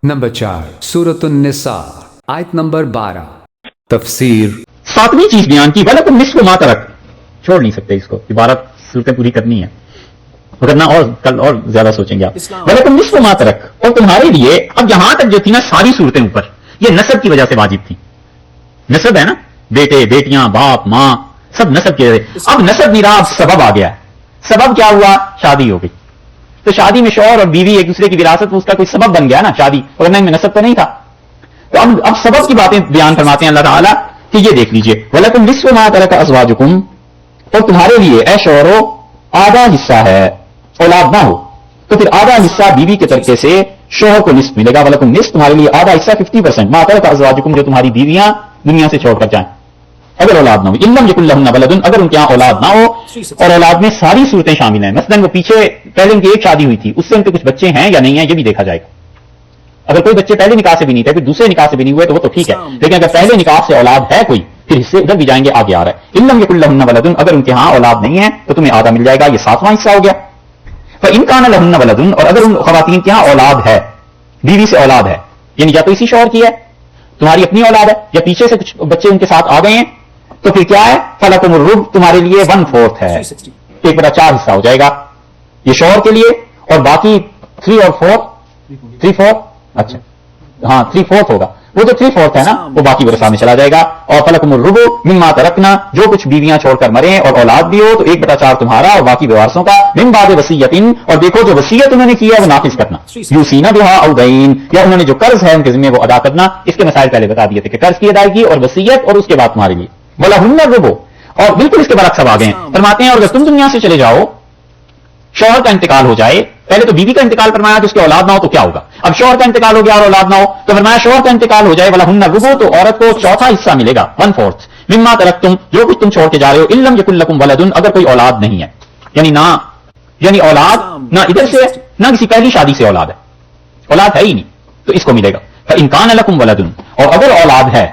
Number 4 सूरत निसा आयत number 12 तफसीर। 7वीं चीज बयान की वलकुम निस्फु मा तरक, छोड़ नहीं सकते इसको, 12 सूरतें पूरी करनी है, वरना और कल और ज्यादा सोचेंगे आप। वलकुम निस्फु मा तरक, और तुम्हारे लिए अब यहां तक जो थी ना सारी सूरतें ऊपर, ये नसब की वजह से वाजिब थी। नसब है ना, बेटे बेटियां बाप मां सब नसब के। अब नसब मिराज सबब आ गया है। सबब क्या हुआ? शादी हो गई, तो शादी में शौहर और बीवी एक दूसरे की विरासत, उसका कोई सबब बन गया ना शादी, वरना इनमें नसब तो नहीं था। तो अब सबब की बातें बयान फरमाते हैं अल्लाह ताला कि ये देख लीजिए, वलकुम निस्फु मा तरक अज़वाजुकुम, और तुम्हारे लिए ऐ शौहरों आधा हिस्सा है, औलाद ना हो तो फिर आधा हिस्सा बीवी के तरके से शौहर को निस्फ मिलेगा। वलकुम निस्फ, तुम्हारे लिए आधा हिस्सा 50%, मा तरक अज़वाजुकुम, जो तुम्हारी बीवियां दुनिया से छोड़कर जाएं अगर औलाद ना हो। इल्लम यकुल लहुन्ना वलदुन, अगर उनके यहां औलाद ना हो, और औलाद में सारी सूरतें शामिल हैं। मसलन वो पीछे पहले उनकी एक शादी हुई थी, उससे उनके कुछ बच्चे हैं या नहीं है, ये भी देखा जाएगा। अगर कोई बच्चे पहले निकाह से भी नहीं थे, फिर दूसरे निकाह से भी नहीं हुए, तो वो तो ठीक है, लेकिन अगर पहले निकाह से औलाद है कोई, फिर हिस्से उधर भी जाएंगे, आगे आ रहा है। इल्लम यकुल लहुन्ना वलदुन, अगर उनके यहां औलाद नहीं है तो तुम्हें आधा मिल जाएगा, ये 7वां हिस्सा हो गया। इन कान लहुन्ना वलदुन, और अगर उन खवातीन के यहां औलाद है, बीवी से औलाद है, यानी या तो इसी शौहर की है, तुम्हारी अपनी औलाद है, या पीछे से कुछ बच्चे उनके साथ आ गए हैं, तो फिर क्या है? फलकुमुर रुब, तुम्हारे लिए 1/4 है, 1/4 हिस्सा हो जाएगा ये शौहर के लिए, और बाकी 3 और 4 अच्छा हाँ 3/4 होगा, वो जो 3/4 है ना वो बाकी वरसा में चला जाएगा। और फलकुमुर रुब मिम्मा तरकना, जो कुछ बीवियां छोड़कर मरे और औलाद भी हो तो 1/4 तुम्हारा और बाकी बेवारसों का। मिन बाद वसीयतिन, और देखो जो वसीयत उन्होंने की है वो नाफिज करना। यूसीना बिहा औ दैन, या उन्होंने जो कर्ज है उनके जिम्मे वो अदा करना। इसके मसाइल पहले बता दिए थे कि कर्ज की अदायगी और वसीयत, और उसके बाद तुम्हारे लिए वलहुन्ना रुबु, और बिल्कुल इसके बरक्स सब आ गए हैं। फरमाते हैं और अगर तुम दुनिया से चले जाओ, शौहर का इंतकाल हो जाए, पहले तो बीवी का इंतकाल फरमाया तो उसके औलाद ना हो तो क्या होगा, अब शौहर का इंतकाल हो गया और औलाद ना हो तो फरमाया शौहर का इंतकाल हो जाए, वलहुन्ना रुबु, तो औरत को 4था हिस्सा मिलेगा, 1/4 मिम्मा तरकतुम, जो कुछ तुम छोड़ के जा रहे हो। इल्लम यकुल लकुम वलदुन, अगर कोई औलाद नहीं है, यानी औलाद ना इधर से ना किसी पहली शादी से औलाद है, औलाद है ही नहीं, तो इसको मिलेगा। इन कान लकुम वलदुन, और अगर औलाद है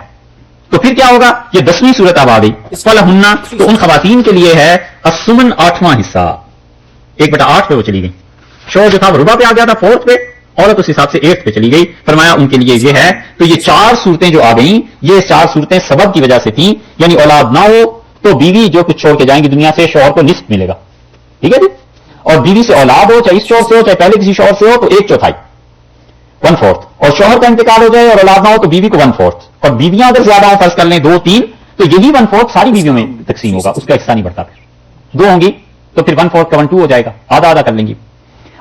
तो फिर क्या होगा? ये 10वीं सूरत अब आ गई। फलहुन्ना, तो उन खवातीन के लिए है अस्सुमन, 8वां हिस्सा, 1/8 पे वो चली गई। शौहर जो था वो रुबा पे आ गया था, 4th पे, औरत उस हिसाब से 8th पे चली गई। फरमाया उनके लिए ये है। तो ये 4 सूरतें जो आ गई, ये 4 सूरतें सबब की वजह से थी, यानी औलाद ना हो तो बीवी जो कुछ छोड़ के जाएंगी दुनिया से, शौहर को निस्फ मिलेगा, ठीक है जी। और बीवी से औलाद हो, चाहे इस शौहर से हो चाहे पहले किसी शौहर से हो, तो 1/4 1/4, और शौहर का इंतकाल हो जाए और औलाद ना हो तो बीवी को 1/4, और बीवियां अगर ज्यादा हो, फर्ज कर लें 2-3, तो यही 1/4 सारी बीवियों में तकसीम होगा, उसका हिस्सा नहीं बढ़ता। फिर 2 होंगी तो फिर 1/4 का 1/2 हो जाएगा, आधा आधा कर लेंगी।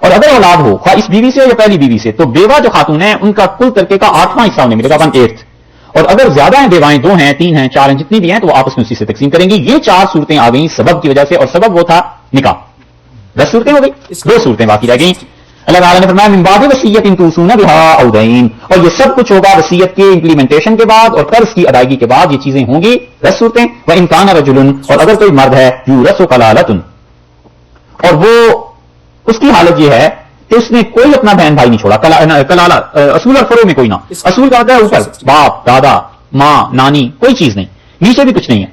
और अगर औलाद हो इस बीवी से या पहली बीवी से, तो बेवा जो खातून है उनका कुल तरके का 8वां हिस्सा उन्हें मिलेगा, 1/8। और अगर ज्यादा है बेवाएं, 2 हैं 3 हैं 4 हैं, जितनी भी हैं, तो वो आपस में उसी से तकसीम करेंगी। ये 4 सूरतें आ गई सबब की वजह से, और सबब वो था निकाह। 10 सूरतें हो गई, 2 सूरतें बाकी रह गई। अल्लाह ताला ने फरमाया मिन बाद वसीयतिन तूसूना बिहा औ दैन, और ये सब कुछ होगा वसीयत के इंप्लीमेंटेशन के बाद और कर्ज की अदायगी के बाद, ये चीजें होंगी 10 सूरतें। व इन कान रजुलन, और अगर कोई मर्द है यूरसु कलालतुन, और वो उसकी हालत ये है कि उसने कोई अपना बहन भाई नहीं छोड़ा। कलाला असूल और फरो में कोई ना, असूल का होता है ऊपर बाप दादा मां नानी, कोई चीज नहीं, नीचे भी कुछ नहीं है,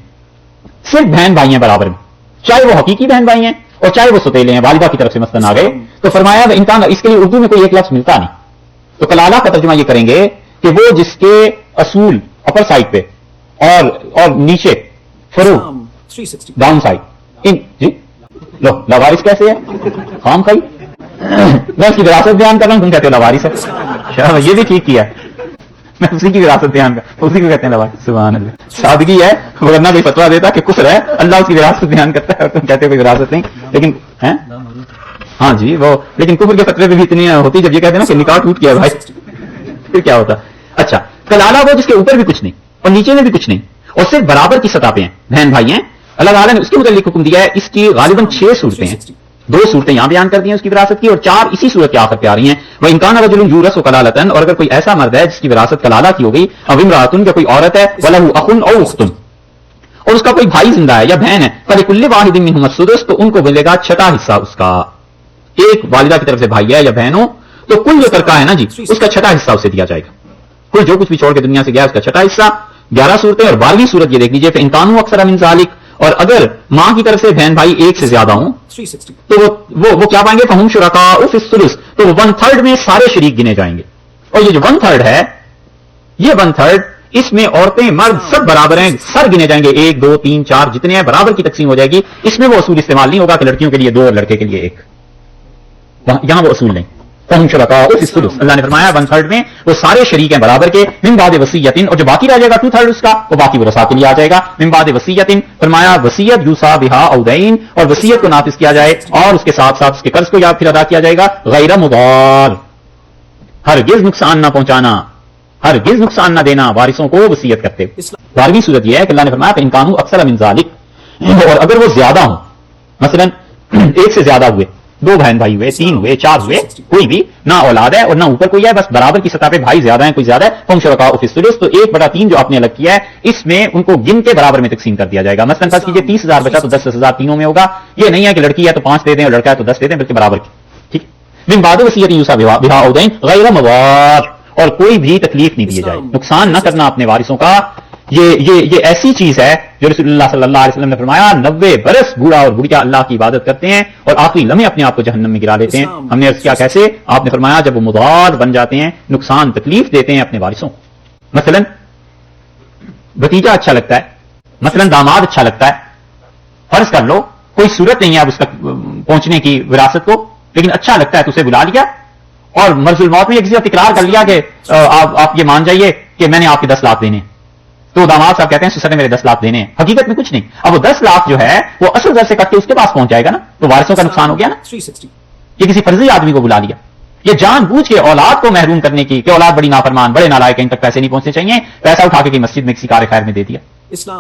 सिर्फ बहन भाई हैं बराबर में, चाहे वो हकीकी बहन भाई हैं और चाहे वो सुतेले हैं, वालिदा की तरफ से मसलन आ गए। तो फरमाया इंसान, इसके लिए उर्दू में कोई एक लफ्ज मिलता नहीं, तो कलाला का तर्जुमा ये करेंगे कि वो जिसके असूल अपर साइड पे और नीचे फरो डाउन साइड, इन जी लो लवारिस कैसे है, खाम खाई मैं उसकी विरासत बयान कर रहा हूं, तुम कहते हो लवारिस है, ये भी ठीक किया है, मैं उसी की विरासत बयान कर, उसी को कहते हैं लवारिस। सुभान अल्लाह, सादगी है, वरना कोई फतवा देता कि कुफ्र है, अल्लाह उसकी विरासत बयान करता है और तुम कहते हो कोई विरासत नहीं। लेकिन है हाँ जी वो, लेकिन कुफ्र के फतवे भी इतनी होती जब ये कहते हैं ना कि निकाह टूट गया भाई, फिर क्या होता। अच्छा, कलाला वो जिसके ऊपर भी कुछ नहीं और नीचे में भी कुछ नहीं और सिर्फ बराबर की सतह पे हैं, बहन भाई हैं। अल्लाह ताला ने उसके मुतालिक हुक्म दिया है। इसकी गालिबन 6 सूरतें हैं, 2 सूरतें यहां बयान कर दी हैं उसकी विरासत की, और 4 इसी सूरत के आखिर पे आ रही हैं। वह इनकान रजुलुन यूरसु कलालतन, और अगर कोई ऐसा मर्द है जिसकी विरासत कलाला की हो गई, अब इमरातुन, या कोई औरत है, वलहु अखुन औ उख्तुन, और उसका कोई भाई जिंदा है या बहन है, फलिकुल्लि वाहिदिन मिनहुम अस्सुदुस, तो उनको मिलेगा 6ठा हिस्सा उसका। एक वालिदा की तरफ से भाई है या बहन हो तो कुल जो तरका है ना जी, उसका 6ठा हिस्सा उसे दिया जाएगा। कुल जो कुछ भी छोड़ के दुनिया से गया उसका 6ठा हिस्सा। 11 सूरतें और 12वीं सूरत ये देख लीजिए, फिर इनकानु अक्सर मिन ज़ालिक, और अगर मां की तरफ से बहन भाई 1 से ज्यादा हों तो वो क्या पाएंगे, फहुम शुरकाउ फिस सुलुस, तो 1/3 में सारे शरीक गिने जाएंगे। اور یہ جو 1/3 ہے، یہ 1/3 اس میں عورتیں مرد سب برابر ہیں، سر گنے جائیں گے 1 2 3 4 جتنے ہیں برابر کی تقسیم ہو جائے گی. اس میں وہ اصول استعمال نہیں ہوگا کہ لڑکیوں کے لیے 2 اور لڑکے کے لیے 1. یہاں وہ اصول نہیں. فہم شرکاء فی الثلث، اللہ نے فرمایا 1/3 میں وہ سارے شریک ہیں برابر کے. من بعد وصیت، اور جو باقی رہ جائے گا 2/3 اس کا، وہ باقی ورثاء کے لیے آ جائے گا. من بعد وصیت، فرمایا وصیت یوصى بها او دین، اور وصیت کو نافذ کیا جائے اور اس کے ساتھ ساتھ اس کے قرض کو یا پھر ادا کیا جائے گا. غیر مضار، ہرگز نقصان نہ پہنچانا، ہرگز نقصان نہ دینا وارثوں کو وصیت کرتے. 12ویں صورت یہ ہے کہ اللہ نے فرمایا ان کانوا اکثر من ذلک، اور اگر وہ زیادہ ہوں، مثلا ایک سے زیادہ ہوئے، 2 بہن بھائی ہوئے، 3 ہوئے، 4 ہوئے، کوئی بھی نہ اولاد ہے اور نہ اوپر کوئی ہے، بس برابر کی سطح پہ بھائی زیادہ ہیں کوئی زیادہ ہے، فہم شرکاء فی الثلث، تو 1/3 جو آپ نے الگ کیا ہے اس میں ان کو گن کے برابر میں تقسیم کر دیا جائے گا. مثلا فرض کیجیے 30,000 بچا تو 10,000 تینوں میں ہوگا. یہ نہیں ہے کہ لڑکی ہے تو 5 دے دیں اور لڑکا ہے تو 10 دے دیں، بلکہ برابر کی. ٹھیک ہے. من بعد وصیت یوصى بها او دین غیر مضار، اور کوئی بھی تکلیف نہیں دی جائے، نقصان نہ کرنا اپنے وارثوں کا. یہ ایسی چیز ہے جو رسول اللہ صلی اللہ علیہ وسلم نے فرمایا 90 برس بوڑھا اور بڑھیا اللہ کی عبادت کرتے ہیں اور آخری لمحے اپنے آپ کو جہنم میں گرا لیتے ہیں. ہم نے عرض کیا کیسے؟ آپ نے فرمایا جب وہ مضار بن جاتے ہیں، نقصان تکلیف دیتے ہیں اپنے وارثوں. مثلا بھتیجا اچھا لگتا ہے، مثلا داماد اچھا لگتا ہے، فرض کر لو کوئی صورت نہیں ہے اب اس تک پہنچنے کی وراثت کو، لیکن اچھا لگتا ہے تو اسے بلا لیا اور مرض الموت میں کسی سے تکرار کر لیا کہ آپ یہ مان جائیے کہ میں نے آپ کے 10 لاکھ دینے. تو داماد صاحب کہتے ہیں سسر نے میرے 10 لاکھ دینے ہیں، حقیقت میں کچھ نہیں. اب وہ 10 لاکھ جو ہے وہ اصل در سے کٹ کے اس کے پاس پہنچ جائے گا نا، تو وارثوں کا نقصان ہو گیا نا. یہ کسی فرضی آدمی کو بلا لیا، یہ جان بوجھ کے اولاد کو محروم کرنے کی کہ اولاد بڑی نافرمان، بڑے نالائق، ان تک پیسے نہیں پہنچنے چاہیے، پیسہ اٹھا کے مسجد میں کسی کار خیر میں دے دیا،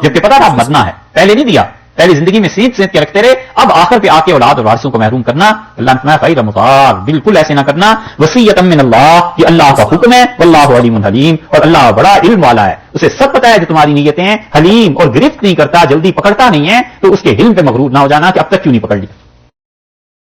جبکہ پتا تھا مرنا ہے، پہلے نہیں دیا، پہلی زندگی میں سیدھ کے رکھتے رہے، اب آخر پہ آ کے اولاد اور وارثوں کو محروم کرنا. اللہ نے فرمایا غیر مضار، بالکل ایسے نہ کرنا. وصیۃ من اللہ، یہ اللہ کا حکم ہے. واللہ علیم حلیم، اور اللہ بڑا علم والا ہے، اسے سب پتہ ہے جو تمہاری نیتیں ہیں. حلیم، اور گرفت نہیں کرتا، جلدی پکڑتا نہیں ہے، تو اس کے علم پہ مغرور نہ ہو جانا کہ اب تک کیوں نہیں پکڑ لی.